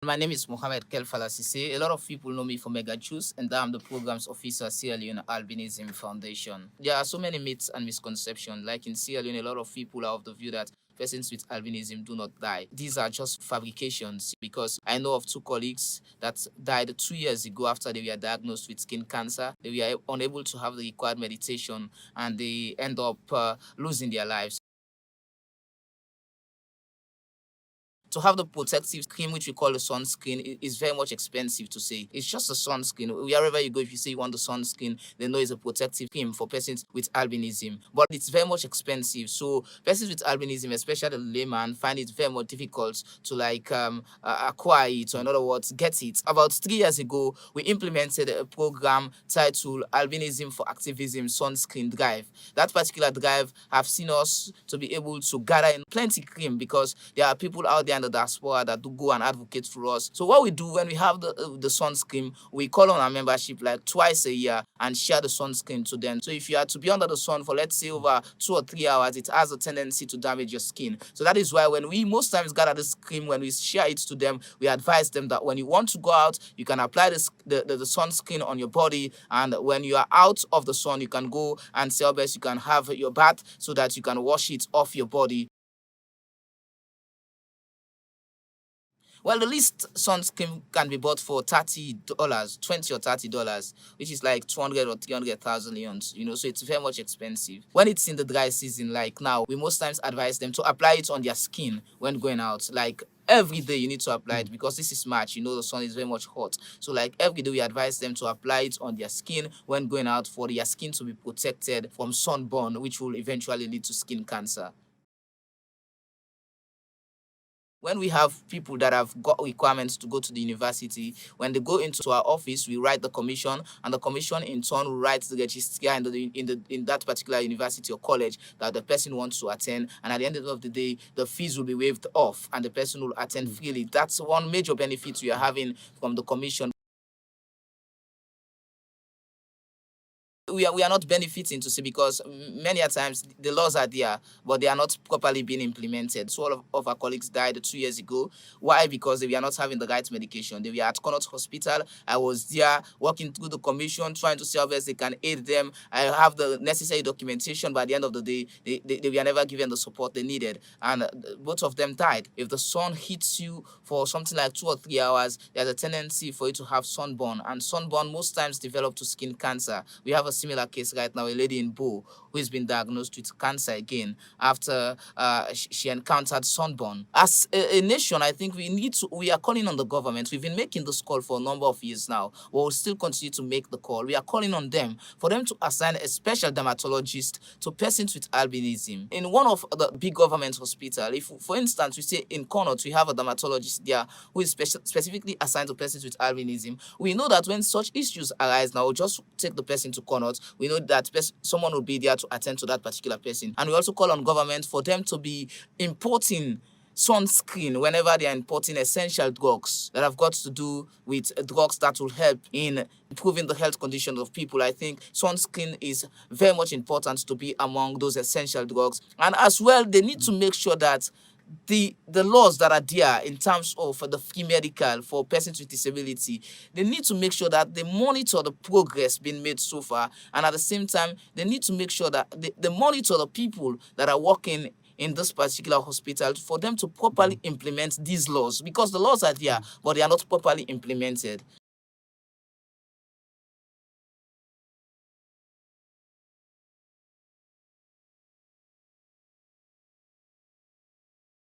My name is Mohamed Kelfalasise. A lot of people know me for Mega Juice, and I'm the programs officer at Sierra Leone Albinism Foundation. There are so many myths and misconceptions. Like in Sierra Leone, a lot of people are of the view that persons with albinism do not die. These are just fabrications because I know of two colleagues that died 2 years ago after they were diagnosed with skin cancer. They were unable to have the required meditation and they end up losing their lives. To have the protective cream, which we call the sunscreen, is very much expensive to say. It's just a sunscreen. Wherever you go, if you say you want the sunscreen, they know it's a protective cream for persons with albinism. But it's very much expensive. So persons with albinism, especially the layman, find it very much difficult to acquire it, or in other words, get it. About 3 years ago, we implemented a program titled Albinism for Activism Sunscreen Drive. That particular drive have seen us to be able to gather in plenty cream because there are people out there in the diaspora that do go and advocate for us. So what we do when we have the sunscreen, we call on our membership like twice a year and share the sunscreen to them. So if you are to be under the sun for, let's say, over 2 or 3 hours, it has a tendency to damage your skin. So that is why when we most times gather this cream, when we share it to them, we advise them that when you want to go out, you can apply the sunscreen on your body, and when you are out of the sun, you can go and say, best you can have your bath so that you can wash it off your body. Well, the least sunscreen can be bought for $30, 20 or $30, which is like 200 or 300,000 leons, so it's very much expensive. When it's in the dry season, like now, we most times advise them to apply it on their skin when going out. Like every day you need to apply it because this is March, the sun is very much hot. So like every day we advise them to apply it on their skin when going out for their skin to be protected from sunburn, which will eventually lead to skin cancer. When we have people that have got requirements to go to the university, when they go into our office, we write the commission, and the commission in turn will write the registrar in that particular university or college that the person wants to attend. And at the end of the day, the fees will be waived off, and the person will attend freely. That's one major benefit we are having from the commission. We are not benefiting to see because many a times the laws are there, but they are not properly being implemented. So all of our colleagues died 2 years ago. Why? Because they were not having the right medication. They were at Connaught Hospital. I was there working through the commission, trying to see how best they can aid them. I have the necessary documentation. By the end of the day, they were never given the support they needed. And both of them died. If the sun hits you for something like 2 or 3 hours, there's a tendency for you to have sunburn. And sunburn most times develop to skin cancer. We have a similar case right now, a lady in Bo who has been diagnosed with cancer again after she encountered sunburn. As a nation, I think we are calling on the government. We've been making this call for a number of years now. We'll still continue to make the call. We are calling on them for them to assign a special dermatologist to persons with albinism. In one of the big government hospitals, if, for instance, we say in Connaught, we have a dermatologist there who is specifically assigned to persons with albinism, we know that when such issues arise now, we'll just take the person to Connaught. We know that someone will be there to attend to that particular person. And we also call on government for them to be importing sunscreen whenever they are importing essential drugs that have got to do with drugs that will help in improving the health conditions of people. I think sunscreen is very much important to be among those essential drugs. And as well, they need to make sure that the laws that are there in terms of the free medical for persons with disability, they need to make sure that they monitor the progress being made so far, and at the same time they need to make sure that they monitor the people that are working in this particular hospital for them to properly implement these laws, because the laws are there but they are not properly implemented.